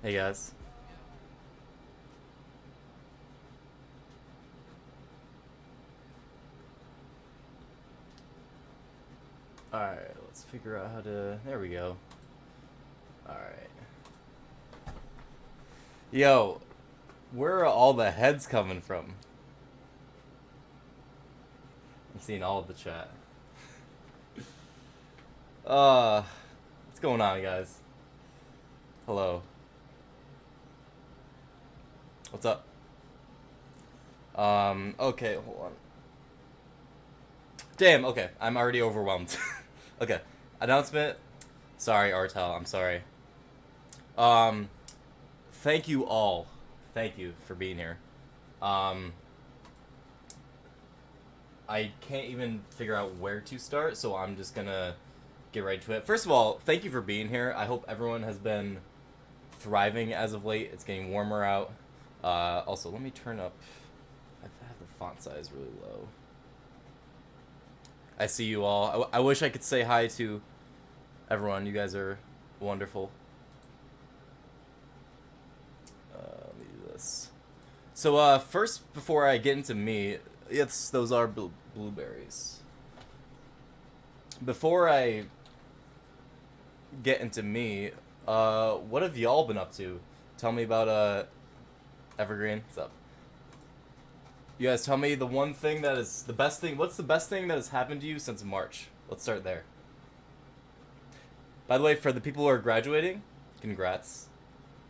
Hey guys. Alright, let's figure out how to... There we go. Alright. Yo, where are all the heads coming from? I'm seeing all of the chat. What's going on, guys? Hello. What's up? Okay, hold on. Damn, okay, I'm already overwhelmed. Okay, announcement. Sorry, Artel, I'm sorry. Thank you all. Thank you for being here. I can't even figure out where to start, so I'm just gonna get right to it. First of all, thank you for being here. I hope everyone has been thriving as of late. It's getting warmer out. Also, let me turn up... I have the font size really low. I see you all. I wish I could say hi to everyone. You guys are wonderful. Let me do this. So, first, before I get into me, yes, those are blueberries. Before I get into me, what have y'all been up to? Tell me about, Evergreen. What's up? You guys tell me the one thing that is the best thing. What's the best thing that has happened to you since March? Let's start there. By the way, for the people who are graduating, congrats.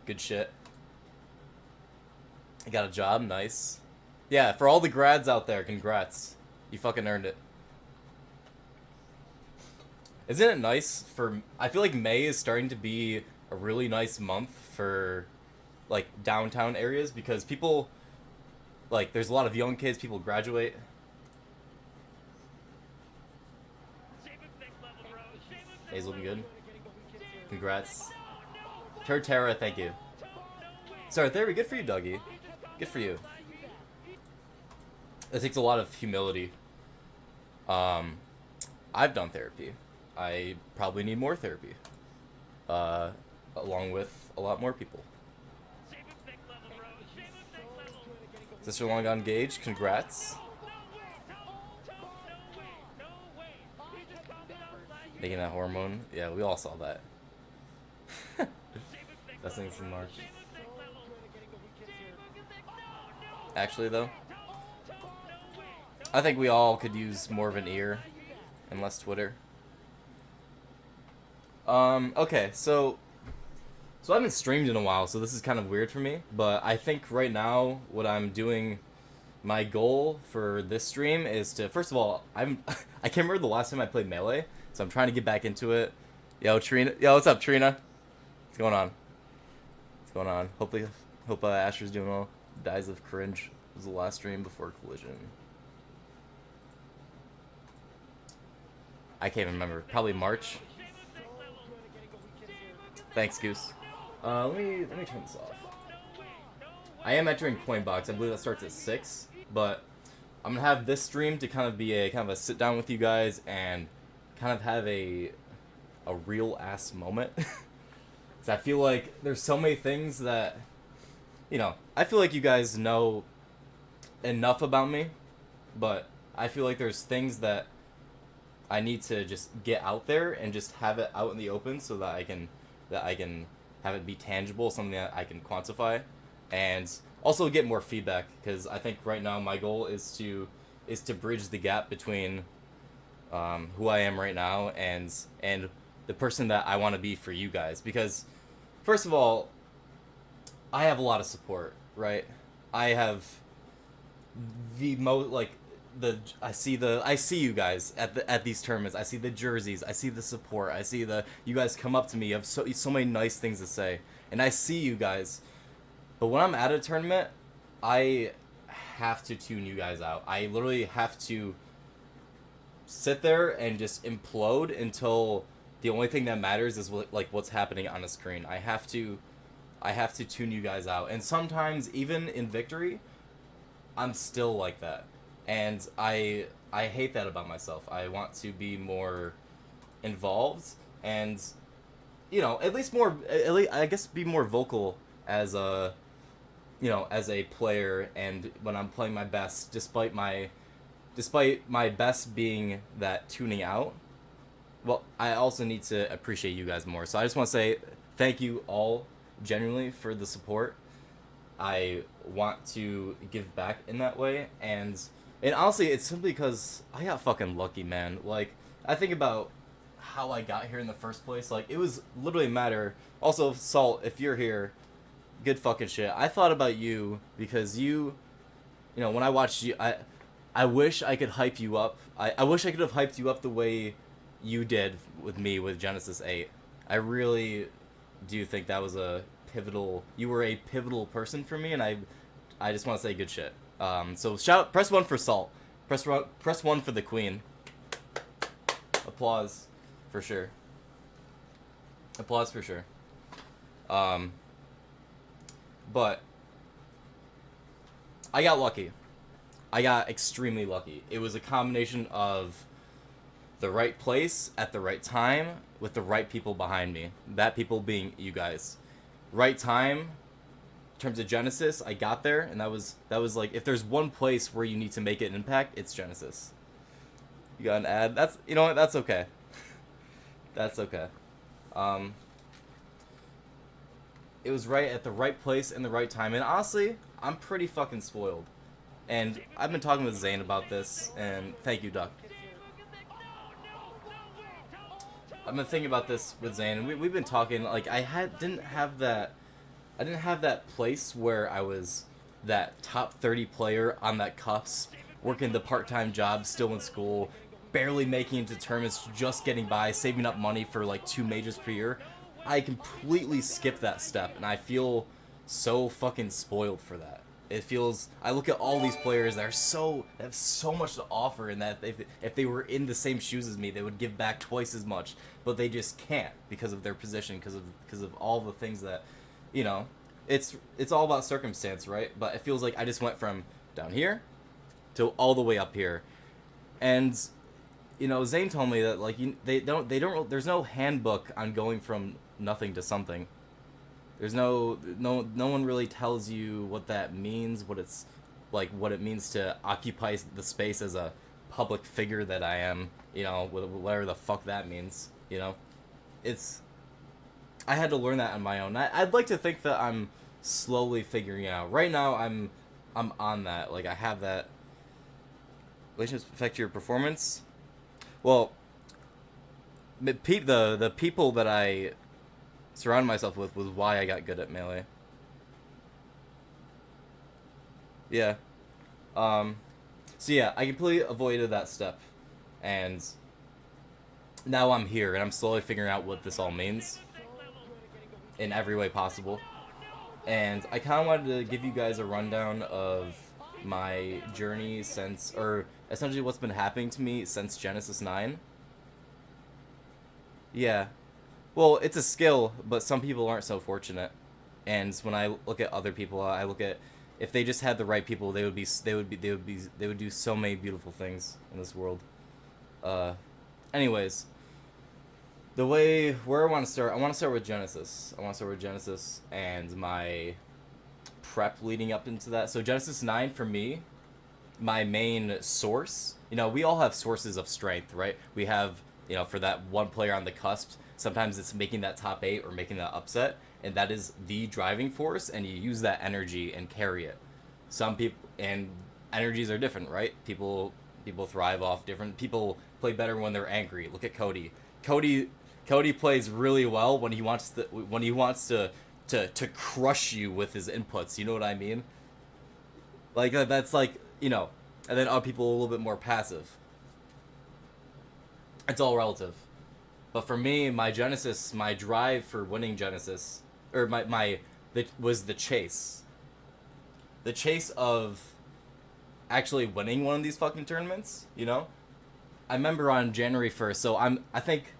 Good shit. You got a job, nice. Yeah, for all the grads out there, congrats. You fucking earned it. Isn't it nice for... I feel like May is starting to be a really nice month for, like, downtown areas because people... Like, there's a lot of young kids, people graduate. Hazel will be good. Congrats. Terra, thank you. Sorry, therapy, good for you, Dougie. Good for you. It takes a lot of humility. I've done therapy. I probably need more therapy. Along with a lot more people. Sister Long got engaged, congrats. Making that hormone. Yeah, we all saw that. Best things in March. Actually, though, I think we all could use more of an ear and less Twitter. Okay, so I haven't streamed in a while, so this is kind of weird for me, but I think right now what I'm doing, my goal for this stream is to, first of all, I can't remember the last time I played Melee, so I'm trying to get back into it. Yo, Trina. Yo, what's up, Trina? What's going on? What's going on? Hope Asher's doing well. Dies of Cringe was the last stream before Collision. I can't even remember. Probably March. Thanks, Goose. Let me turn this off. I am entering Coinbox. I believe that starts at 6, but I'm gonna have this stream to kind of be a sit down with you guys and kind of have a real ass moment. Cause I feel like there's so many things that, you know, I feel like you guys know enough about me, but I feel like there's things that I need to just get out there and just have it out in the open so that I can have it be tangible, something that I can quantify, and also get more feedback, because I think right now my goal is to bridge the gap between who I am right now and the person that I want to be for you guys. Because first of all, I have a lot of support, right? I have the most, like, I see you guys at these tournaments. I see the jerseys. I see the support. I see you guys come up to me. You have so many nice things to say, and I see you guys. But when I'm at a tournament, I have to tune you guys out. I literally have to sit there and just implode until the only thing that matters is what's happening on the screen. I have to tune you guys out, and sometimes even in victory, I'm still like that. And I hate that about myself. I want to be more involved, and at least more, at least, I guess, be more vocal as a, as a player, and when I'm playing my best, despite my best being that tuning out. Well, I also need to appreciate you guys more. So I just want to say thank you all genuinely for the support. I want to give back in that way, and honestly, it's simply because I got fucking lucky, man. Like, I think about how I got here in the first place. Like, it was literally a matter. Also, Salt, if you're here, good fucking shit. I thought about you because when I watched you, I wish I could hype you up. I wish I could have hyped you up the way you did with me with Genesis 8. I really do think that was you were a pivotal person for me, and I just want to say good shit. So press 1 for Salt. Press 1 for the Queen. Applause for sure. Applause for sure. But I got lucky. I got extremely lucky. It was a combination of the right place at the right time with the right people behind me. That people being you guys. Right time, in terms of Genesis, I got there, and that was like, if there's one place where you need to make an impact, it's Genesis. You got an ad? That's, you know what? That's okay. That's okay. It was right at the right place and the right time, and honestly, I'm pretty fucking spoiled. And I've been talking with Zane about this, and thank you, Duck. I've been thinking about this with Zane, and we've been talking. Like, I didn't have that place where I was that top 30 player on that cusp, working the part-time job, still in school, barely making it to tournaments, just getting by, saving up money for like 2 majors per year. I completely skipped that step, and I feel so fucking spoiled for that. It feels, I look at all these players that have so much to offer, and that if they were in the same shoes as me, they would give back twice as much, but they just can't because of their position, because of all the things that, it's all about circumstance, right? But it feels like I just went from down here to all the way up here, and Zane told me that like they don't there's no handbook on going from nothing to something. There's no one really tells you what that means, what it means to occupy the space as a public figure that I am, whatever the fuck that means, I had to learn that on my own. I'd like to think that I'm slowly figuring it out. Right now, I'm on that. Like, I have that. Relationships affect your performance? Well, the people that I surround myself with was why I got good at Melee. Yeah. So yeah, I completely avoided that step, and now I'm here, and I'm slowly figuring out what this all means in every way possible. And I kind of wanted to give you guys a rundown of my journey or essentially what's been happening to me since Genesis 9. Yeah. Well, it's a skill, but some people aren't so fortunate. And when I look at other people, I look at, if they just had the right people, they would do so many beautiful things in this world. Anyways, where I want to start with Genesis. I want to start with Genesis and my prep leading up into that. So Genesis 9 for me, my main source, we all have sources of strength, right? We have, for that one player on the cusp, sometimes it's making that top 8 or making that upset, and that is the driving force, and you use that energy and carry it. Some people, and energies are different, right? People thrive off different. People play better when they're angry. Look at Cody. Cody plays really well when he wants to crush you with his inputs. You know what I mean? Like, that's like, and then other people a little bit more passive. It's all relative. But for me, my Genesis, my drive for winning Genesis, or was the chase. The chase of actually winning one of these fucking tournaments, I remember on January 1st, so I think,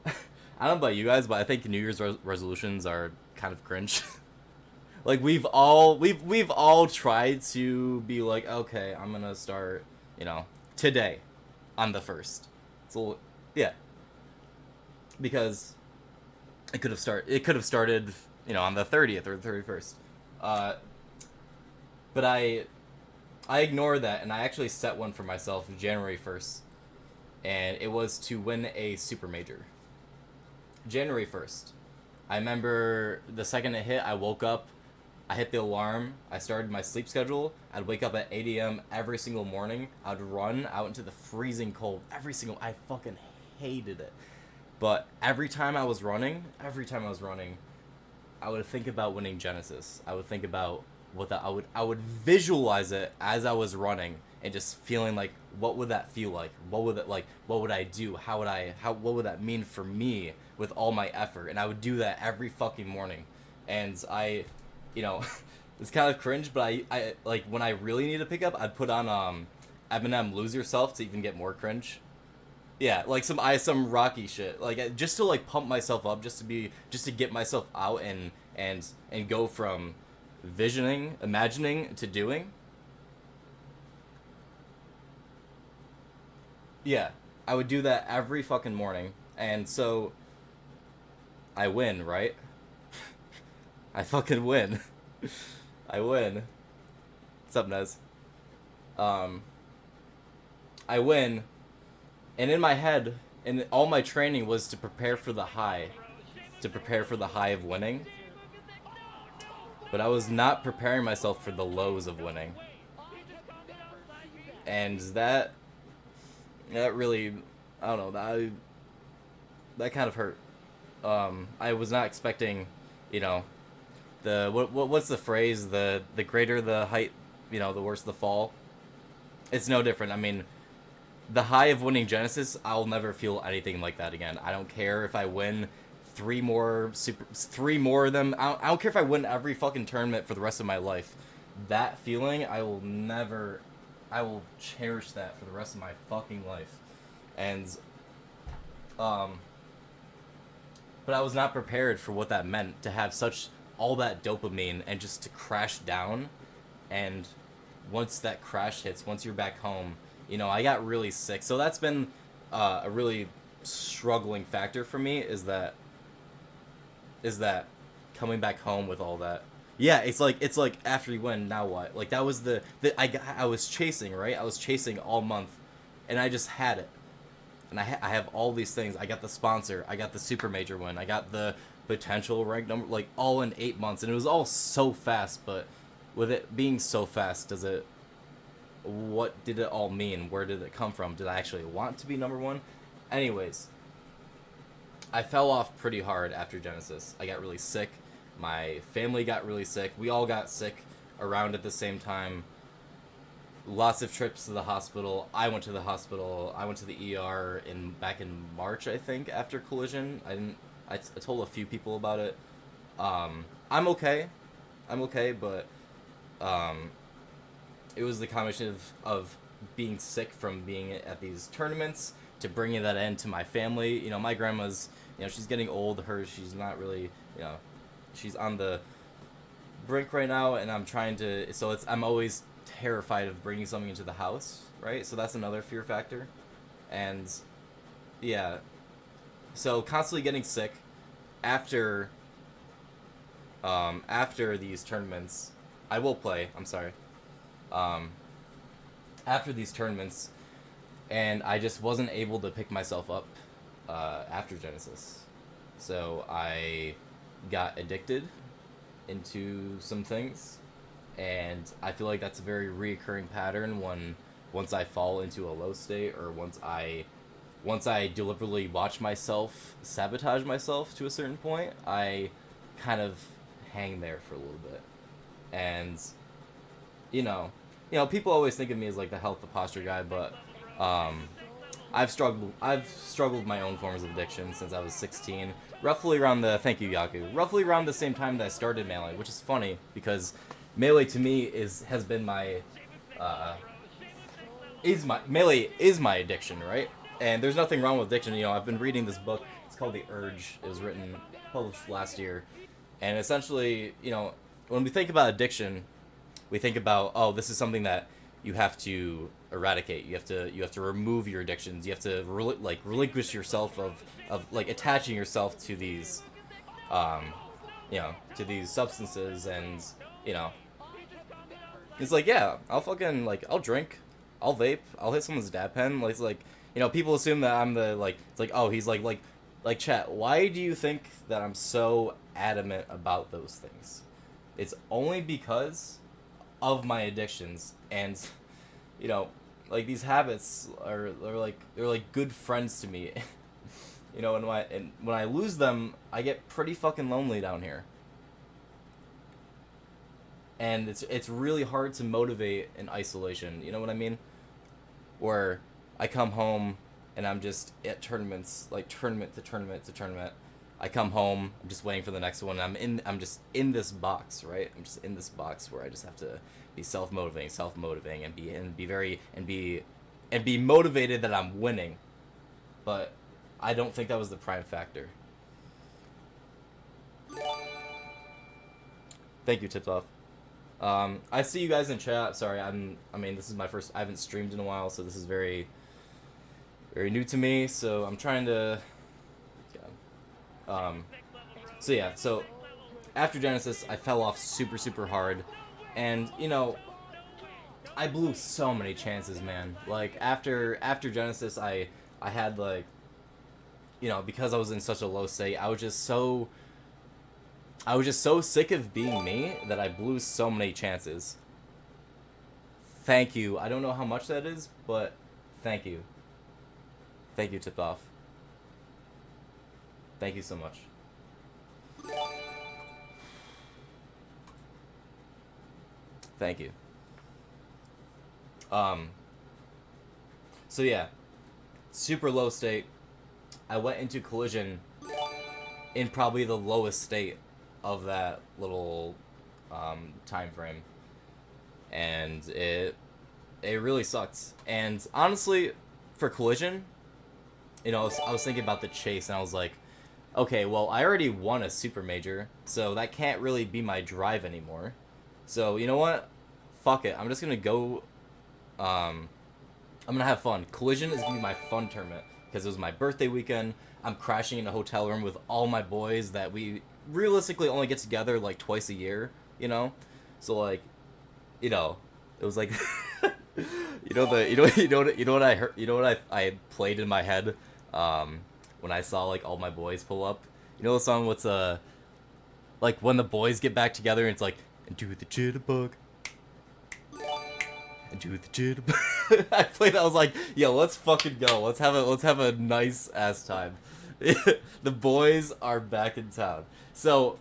I don't know about you guys, but I think New Year's resolutions are kind of cringe. Like, we've all tried to be like, okay, I'm gonna start, today, on the 1st. So, yeah. Because It could have started, on the 30th or the 31st. Uh, but I ignored that, and I actually set one for myself January 1st, and it was to win a super major. January 1st. I remember the second it hit, I woke up, I hit the alarm, I started my sleep schedule. I'd wake up at 8 a.m. every single morning. I'd run out into the freezing cold. I fucking hated it. But every time I was running, I would think about winning Genesis. I would think about I would visualize it as I was running and just feeling like, what would that feel like? What would I do? What would that mean for me with all my effort? And I would do that every fucking morning. And you know, it's kind of cringe, but I like when I really need to pick up, I'd put on Eminem Lose Yourself to even get more cringe. Yeah, like some Rocky shit, like just to like pump myself up, just to get myself out and go from imagining to doing. Yeah, I would do that every fucking morning, and so I win, right? I fucking win. I win. What's up, Nez? Um, I win, and in my head, and all my training was to prepare for the high of winning. But I was not preparing myself for the lows of winning, and that really, I don't know, that kind of hurt. I was not expecting, you know, what's the phrase? The greater the height, the worse the fall. It's no different. I mean, the high of winning Genesis, I'll never feel anything like that again. I don't care if I win three more of them. I don't care if I win every fucking tournament for the rest of my life. That feeling, I will cherish that for the rest of my fucking life. And, but I was not prepared for what that meant, to have all that dopamine and just to crash down. And once that crash hits, once you're back home, I got really sick. So that's been a really struggling factor for me, is that coming back home with all that. Yeah, it's like after you win, now what? Like that was I was chasing, right? I was chasing all month, and I just had it. And I have all these things. I got the sponsor, I got the super major win, I got the potential rank number, like all in 8 months, and it was all so fast. But with it being so fast, what did it all mean? Where did it come from? Did I actually want to be number one? Anyways, I fell off pretty hard after Genesis. I got really sick. My family got really sick. We all got sick around at the same time. Lots of trips to the hospital. I went to the hospital. I went to the ER back in March, I think, after Collision. I told a few people about it. I'm okay. But it was the combination of being sick from being at these tournaments to bringing that into my family. My grandma's, she's getting old. She's not really, she's on the brink right now, and I'm always terrified of bringing something into the house, right? So that's another fear factor. And yeah, so constantly getting sick after these tournaments. I will play, I'm sorry. After these tournaments, and I just wasn't able to pick myself up after Genesis. So I got addicted into some things, and I feel like that's a very reoccurring pattern once I fall into a low state, or once I deliberately watch myself sabotage myself to a certain point, I kind of hang there for a little bit. And people always think of me as like the health, the posture guy, but I've struggled with my own forms of addiction since I was 16, roughly around thank you, Yaku, roughly around the same time that I started Melee, which is funny because Melee to me has been my Melee is my addiction, right? And there's nothing wrong with addiction. I've been reading this book. It's called The Urge. It was published last year, and essentially, when we think about addiction, we think about, oh, this is something that you have to eradicate. You have to remove your addictions. You have to relinquish yourself of like attaching yourself to these um, to these substances, and you know, it's like, yeah, I'll fucking, like, I'll drink, I'll vape, I'll hit someone's dab pen. Like, it's like, people assume that I'm the, like, it's like, oh, he's like, chat, why do you think that I'm so adamant about those things? It's only because of my addictions, and, you know, like, these habits they're like good friends to me. And when I lose them, I get pretty fucking lonely down here. And it's really hard to motivate in isolation. You know what I mean? Where I come home and I'm just at tournaments, like tournament to tournament to tournament. I come home, I'm just waiting for the next one. I'm just in this box, right? I'm just in this box where I just have to be self-motivating, and be motivated that I'm winning. But I don't think that was the prime factor. Thank you, Tips Off. I see you guys in chat. Sorry, this is my first. I haven't streamed in a while, so this is very, very new to me. So I'm trying to. Yeah. So yeah. So after Genesis, I fell off super, super hard, and I blew so many chances, man. Like after Genesis, I had like, because I was in such a low state, I was just so sick of being me that I blew so many chances. Thank you. I don't know how much that is, but thank you. Thank you, Tipped Off. Thank you so much. Thank you. So yeah, super low state. I went into collision in probably the lowest state of that little time frame, and it really sucks. And honestly, for collision, I was thinking about the chase, and I was like, okay, well, I already won a super major, so that can't really be my drive anymore. So you know what? Fuck it. I'm just gonna go. I'm gonna have fun. Collision is gonna be my fun tournament because it was my birthday weekend. I'm crashing in a hotel room with all my boys that we realistically only get together like twice a year. So like, it was like, what I heard, what I played in my head, when I saw like all my boys pull up. The song what's like when the boys get back together and it's like, and do the jitterbug. And do the jitterbug. I played. I was like, yo, let's fucking go. Let's have a nice ass time. The boys are back in town. So,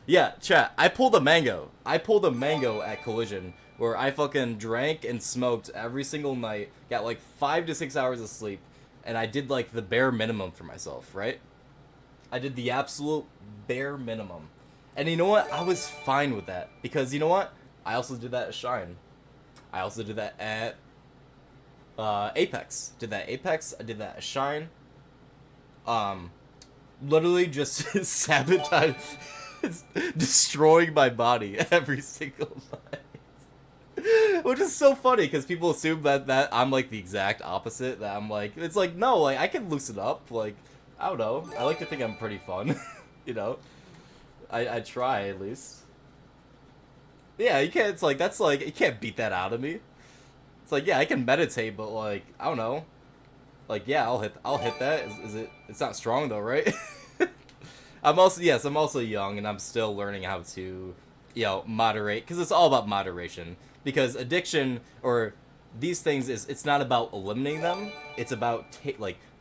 yeah, chat. I pulled a mango at Collision where I fucking drank and smoked every single night. Got like 5 to 6 hours of sleep, and I did like the bare minimum for myself. Right? I did the absolute bare minimum, and you know what? I was fine with that because you know what? I also did that at Shine. I also did that at Apex. Did that at Apex. I did that at Shine. Literally just sabotage, destroying my body every single night. Which is so funny because people assume that I'm like the exact opposite. That I'm like, it's like, no, like I can loosen up. Like, I don't know. I like to think I'm pretty fun. I try at least. Yeah, you can't. It's like that's like you can't beat that out of me. It's like, yeah, I can meditate, but like I don't know. Like, yeah, I'll hit that. Is it? It's not strong though, right? I'm also young and I'm still learning how to, moderate, because it's all about moderation. Because addiction or these things it's not about eliminating them. It's about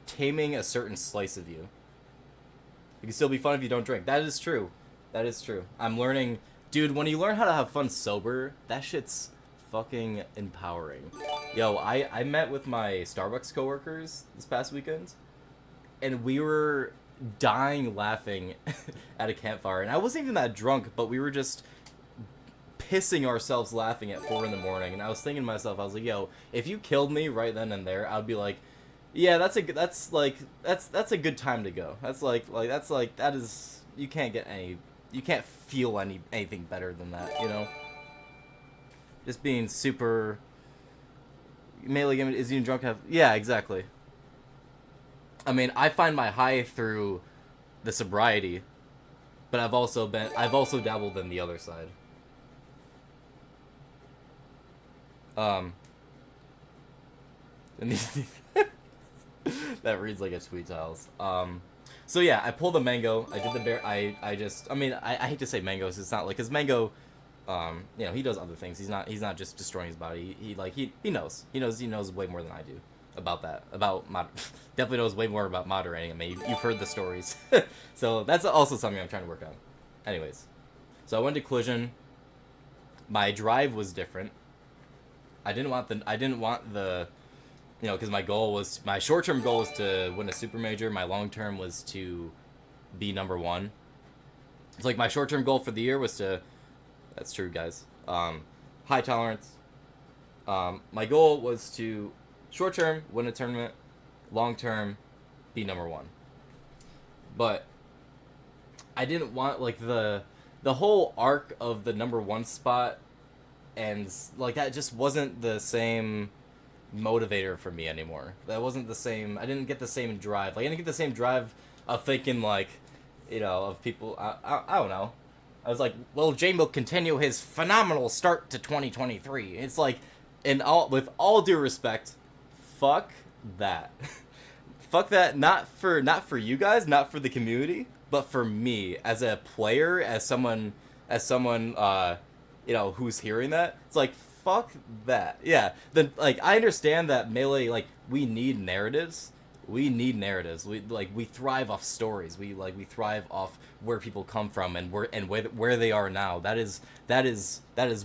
taming a certain slice of you. You can still be fun if you don't drink. That is true. That is true. I'm learning, dude. When you learn how to have fun sober, that shit's fucking empowering. Yo, I met with my Starbucks coworkers this past weekend, and we were dying laughing at a campfire. And I wasn't even that drunk, but we were just pissing ourselves laughing at 4 a.m. And I was thinking to myself, I was like, yo, if you killed me right then and there, I'd be like, yeah, that's a good time to go. That is, you can't feel anything better than that, Just being super. Melee game is even drunk have. Yeah, exactly. I mean, I find my high through the sobriety, but I've also dabbled in the other side. And that reads like a tweet tiles. So yeah, I pulled a mango. I did the bear. I hate to say mangoes. It's not like, cause mango, he does other things. He's not just destroying his body. He knows way more than I do about that. Definitely knows way more about moderating. I mean, you've heard the stories. So that's also something I'm trying to work on. Anyways, so I went to collision. My drive was different. I didn't want the because my short-term goal was to win a super major. My long-term was to be number one. It's like my short-term goal for the year was to, that's true, guys. High tolerance. My goal was to short-term win a tournament, long-term be number one. But I didn't want the whole arc of the number one spot, and that just wasn't the same motivator for me anymore. That wasn't the same. I didn't get the same drive. I didn't get the same drive of thinking of people. I don't know. I was like, will Jmook continue his phenomenal start to 2023? It's like, with all due respect, fuck that. Fuck that. Not for you guys, not for the community, but for me as a player, as someone who's hearing that. It's like, fuck that. Yeah. Then I understand that Melee, we need narratives. We thrive off stories. We thrive off where people come from and where they are now. That is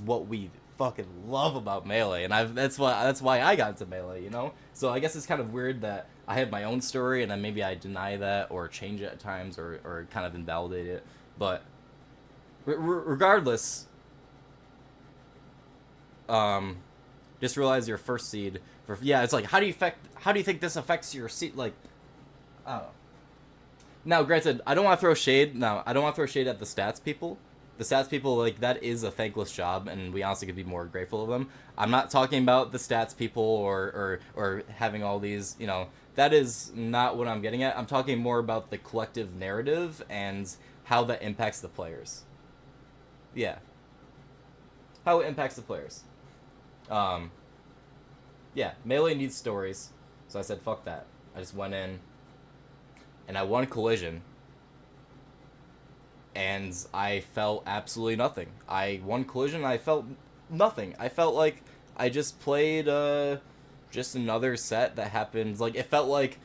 what we fucking love about Melee, and that's why I got into Melee, So I guess it's kind of weird that I have my own story and then maybe I deny that or change it at times or kind of invalidate it. But regardless, just realize your first seed it's like, how do you think this affects your seed? I don't know. Now, granted, I don't want to throw shade at the stats people. The stats people, that is a thankless job, and we honestly could be more grateful of them. I'm not talking about the stats people or having all these, that is not what I'm getting at. I'm talking more about the collective narrative and how that impacts the players. Yeah. How it impacts the players. Yeah, Melee needs stories, so I said, fuck that. I just went in, and I won collision, and I felt absolutely nothing. I won collision, and I felt nothing. I felt like I just played, just another set that happened. It felt like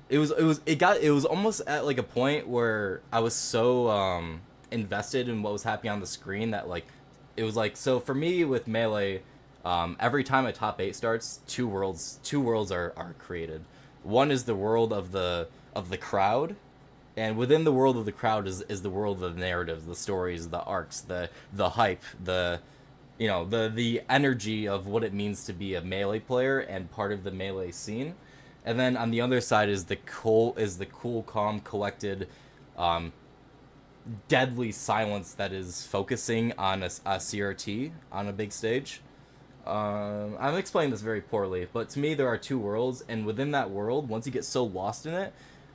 it was almost at a point where I was so invested in what was happening on the screen that it was so for me with Melee, every time a top 8 starts, two worlds are created. One is the world of the crowd, and within the world of the crowd is the world of the narratives, the stories, the arcs, the hype, the energy of what it means to be a Melee player and part of the Melee scene. And then on the other side is the cool, calm, collected, deadly silence that is focusing on a CRT on a big stage. I'm explaining this very poorly, but to me there are two worlds, and within that world, once you get so lost in it,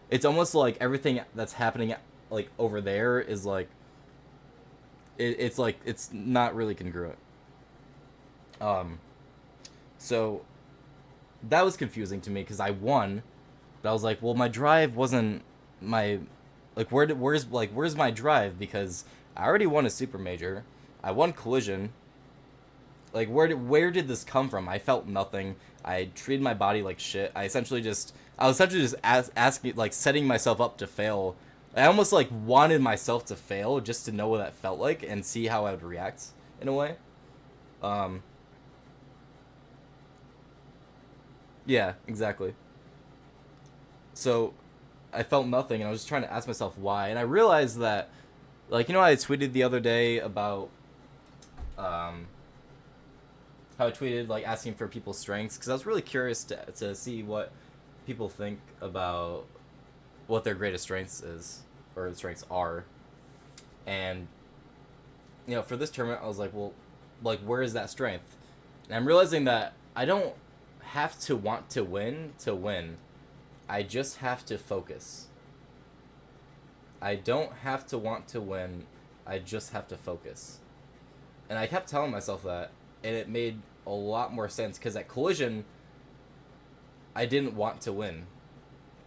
it's almost like everything that's happening over there is it's not really congruent. So that was confusing to me because I won, but I was like, well, my drive wasn't my where's my drive, because I already won a super major, I won collision. Where did this come from? I felt nothing. I treated my body like shit. I was essentially just asking, setting myself up to fail. I almost wanted myself to fail just to know what that felt like and see how I would react in a way. Yeah, exactly. So I felt nothing, and I was just trying to ask myself why. And I realized that, I tweeted the other day about, how I tweeted, asking for people's strengths, because I was really curious to see what people think about what their greatest strengths are. And, for this tournament, I was like, well, where is that strength? And I'm realizing that I don't have to want to win. I just have to focus. I don't have to want to win. I just have to focus. And I kept telling myself that, and it made a lot more sense because at Collision, I didn't want to win.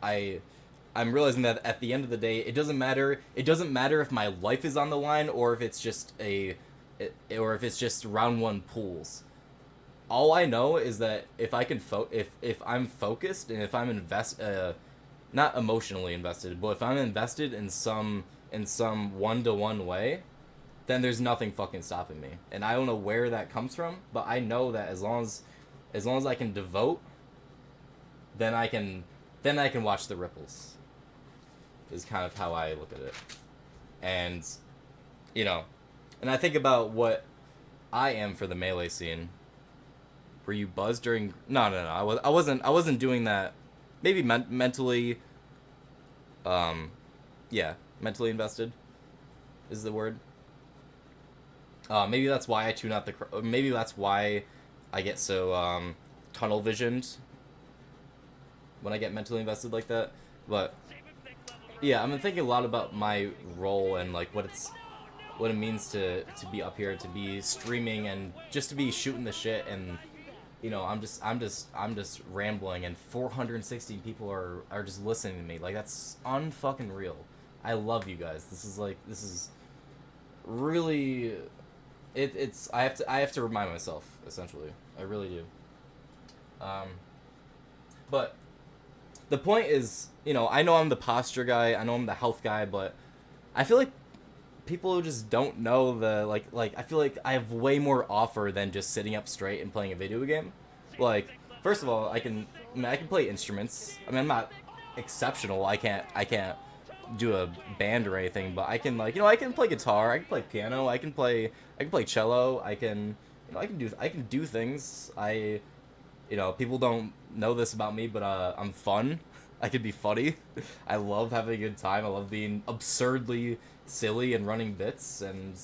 I'm realizing that at the end of the day, it doesn't matter. It doesn't matter if my life is on the line or if it's just or if it's just round one pools. All I know is that if I can if I'm focused and if I'm not emotionally invested, but if I'm invested in some one-to-one way, then there's nothing fucking stopping me. And I don't know where that comes from, but I know that as long as I can devote, then I can watch the ripples. Is kind of how I look at it. And and I think about what I am for the Melee scene. Were you buzzed during? No. I wasn't doing that. Maybe mentally. Mentally invested is the word. Maybe that's why I tune out maybe that's why I get so tunnel visioned when I get mentally invested like that. But yeah, I'm thinking a lot about my role and like what it means to be up here, to be streaming and just to be shooting the shit. And I'm just rambling and 416 people are just listening to me. Like, that's unfucking real. I love you guys. This is really it's I have to remind myself, essentially. I really do. But the point is, I know I'm the posture guy, I know I'm the health guy, but I feel like people who just don't know the I feel like I have way more offer than just sitting up straight and playing a video game. Like, first of all, I can play instruments. I mean, I'm not exceptional. I can't do a band or anything, but I can I can play guitar, I can play piano, I can play cello, I can do things. People don't know this about me, but I'm fun. I can be funny. I love having a good time. I love being absurdly silly and running bits and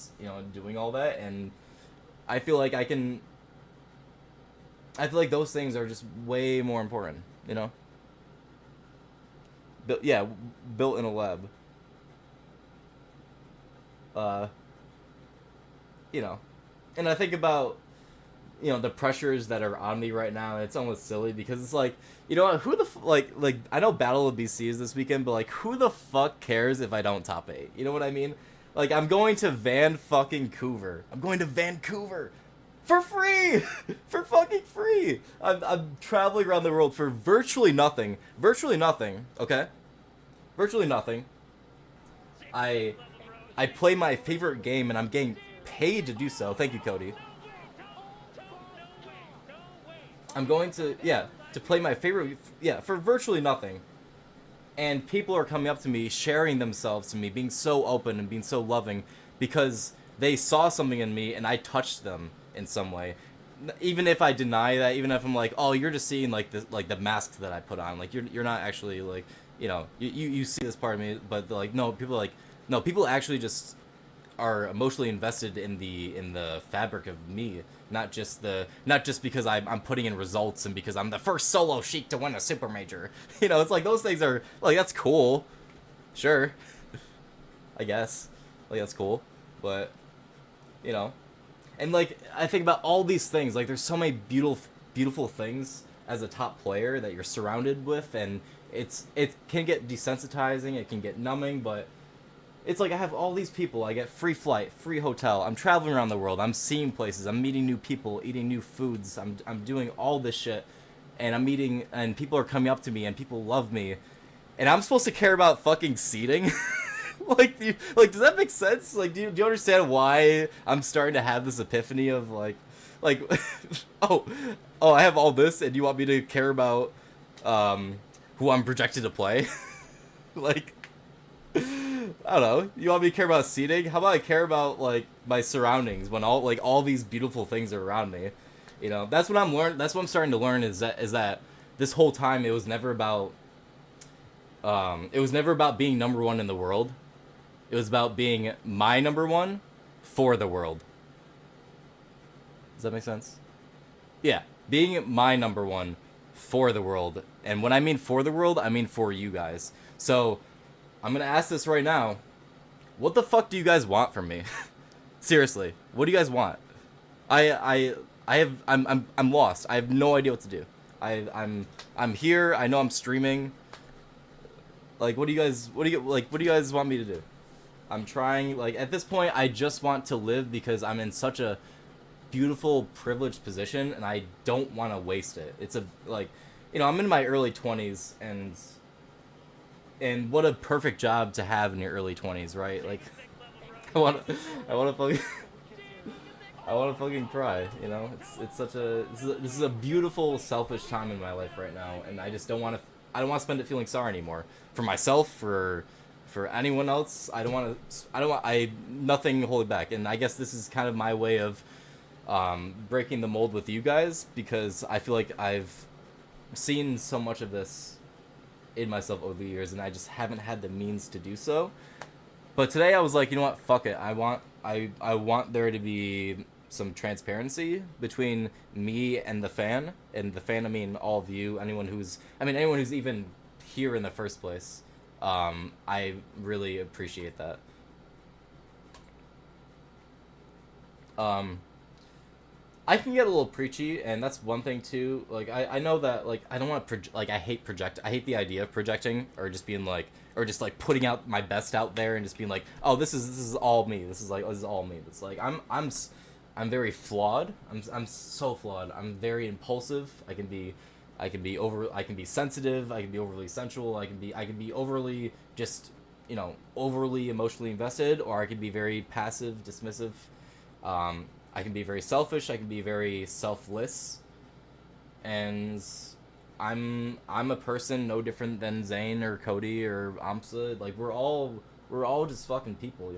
doing all that. And I feel like those things are just way more important. Built in a lab. And I think about the pressures that are on me right now, and it's almost silly because it's like, who the like I know Battle of BC is this weekend, but like, who the fuck cares if I don't top 8? You know what I mean? Like, I'm going to Vancouver. I'm going to Vancouver for free, for fucking free. I'm traveling around the world for virtually nothing. Okay, virtually nothing. I play my favorite game, and I'm getting paid to do so. Thank you, Cody. I'm going to play my favorite for virtually nothing. And people are coming up to me, sharing themselves to me, being so open and being so loving because they saw something in me and I touched them in some way. Even if I deny that, even if I'm like, "Oh, you're just seeing the mask that I put on. Like, you're not actually you see this part of me." But people actually just are emotionally invested in the fabric of me, not just because I'm putting in results and because I'm the first solo Sheik to win a super major. It's like those things are like, that's cool, sure, I guess, that's cool, but and I think about all these things, there's so many beautiful things as a top player that you're surrounded with, and it can get desensitizing, it can get numbing, but it's like I have all these people. I get free flight, free hotel. I'm traveling around the world. I'm seeing places. I'm meeting new people, eating new foods. I'm doing all this shit, and people are coming up to me, and people love me, and I'm supposed to care about fucking seating. Does that make sense? Do you understand why I'm starting to have this epiphany of oh, I have all this, and you want me to care about who I'm projected to play? I don't know. You want me to care about seating? How about I care about my surroundings when all these beautiful things are around me? That's what I'm starting to learn is that this whole time it was never about being number one in the world. It was about being my number one for the world. Does that make sense? Yeah, being my number one for the world. And when I mean for the world, I mean for you guys. So I'm gonna ask this right now. What the fuck do you guys want from me? Seriously, what do you guys want? I'm lost. I have no idea what to do. I'm here. I know I'm streaming. Like, what do you guys want me to do? I'm trying. Like, at this point, I just want to live because I'm in such a beautiful, privileged position, and I don't want to waste it. It's a like, I'm in my early 20s, and what a perfect job to have in your early 20s, right? Like, I want to fucking, I want to fucking cry. It's such a this is a beautiful, selfish time in my life right now, and I just don't want to. I don't want to spend it feeling sorry anymore for myself, for anyone else. I don't want to. Nothing hold it back, and I guess this is kind of my way of breaking the mold with you guys, because I feel like I've seen so much of this in myself over the years, and I just haven't had the means to do so. But today I was like, you know what, fuck it. I want there to be some transparency between me and the fan. And the fan, I mean all of you, anyone who's even here in the first place. I really appreciate that. I can get a little preachy, and that's one thing too. Like, I know that, like, I don't want to I hate the idea of projecting, or just being like, or just like putting out my best out there and just being like, oh, this is all me. This is all me. It's like I'm very flawed. I'm so flawed. I'm very impulsive. I can be sensitive. I can be overly sensual. I can be overly just, overly emotionally invested, or I can be very passive, dismissive. I can be very selfish. I can be very selfless, and I'm a person no different than Zane or Cody or Amsa. Like, we're all just fucking people,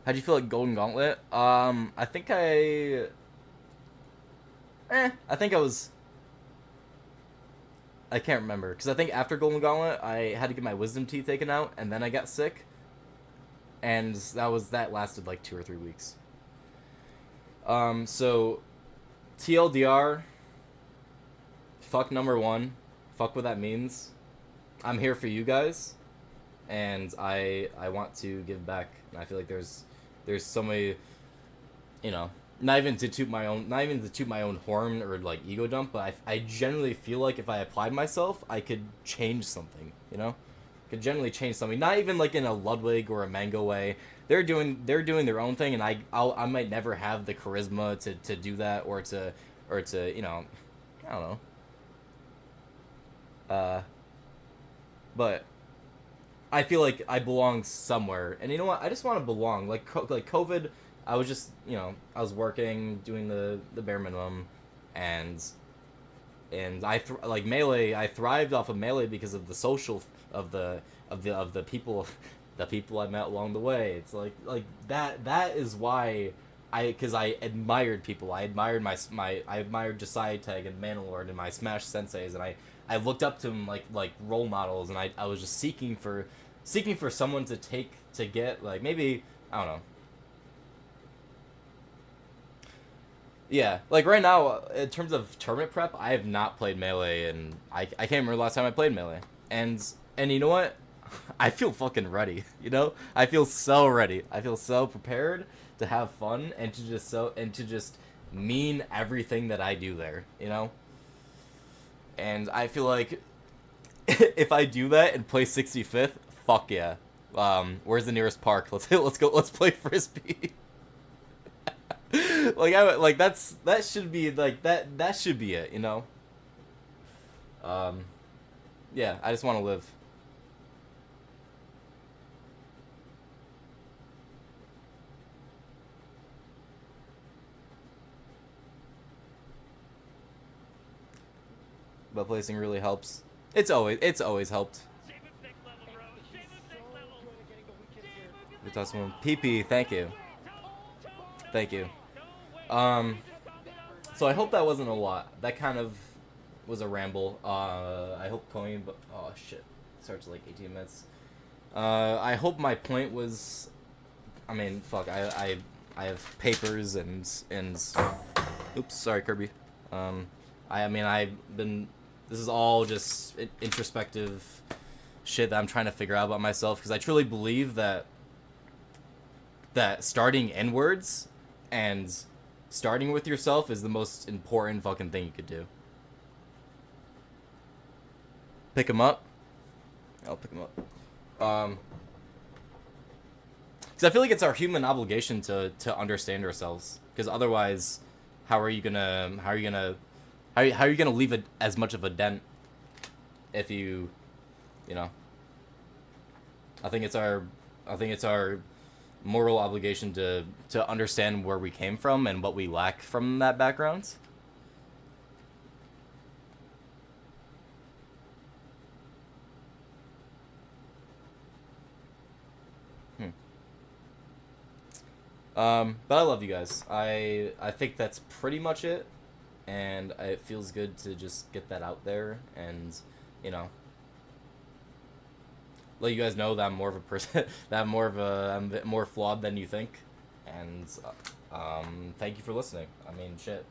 How'd you feel like Golden Gauntlet? I think I can't remember, because I think after Golden Gauntlet, I had to get my wisdom teeth taken out, and then I got sick. And that lasted like 2 or 3 weeks. So, TLDR, fuck number 1, fuck what that means. I'm here for you guys, and I want to give back. And I feel like there's so many, not even to toot my own horn or like ego dump, but I genuinely feel like if I applied myself, I could change something, could generally change something. Not even like in a Ludwig or a Mango way. They're doing their own thing, and I might never have the charisma to do that, or to I don't know. But I feel like I belong somewhere, and you know what? I just want to belong. Like COVID, I was just I was working, doing the bare minimum, and like Melee. I thrived off of Melee because of the social of the people, the people I met along the way. It's like that is why because I admired people. I admired I admired Josiah Tag and Manalord and my Smash senseis, and I looked up to them like role models, and I was just seeking for someone to get, like, maybe, I don't know. Yeah, like right now, in terms of tournament prep, I have not played Melee, and I can't remember the last time I played Melee. And you know what? I feel fucking ready, I feel so ready. I feel so prepared to have fun and to just mean everything that I do there, And I feel like if I do that and play 65th, fuck yeah. Where's the nearest park? Let's go. Let's play frisbee. That should be like that. That should be it. Yeah. I just want to live. But placing really helps. It's always helped. PP, thank you. So I hope that wasn't a lot. That kind of was a ramble. I hope Coin, but oh shit, it starts like 18 minutes. I hope my point was, I mean, fuck, I have papers and oops, sorry Kirby. I mean, I've been This is all just introspective shit that I'm trying to figure out about myself, because I truly believe that starting inwards and starting with yourself is the most important fucking thing you could do. Pick him up. I'll pick him up. Because I feel like it's our human obligation to understand ourselves. Because otherwise, how are you gonna leave as much of a dent if you know? I think it's our moral obligation to understand where we came from and what we lack from that background. But I love you guys. I think that's pretty much it, and it feels good to just get that out there and, you know, let you guys know that I'm more of a person, that I'm more flawed than you think, and thank you for listening. I mean, shit.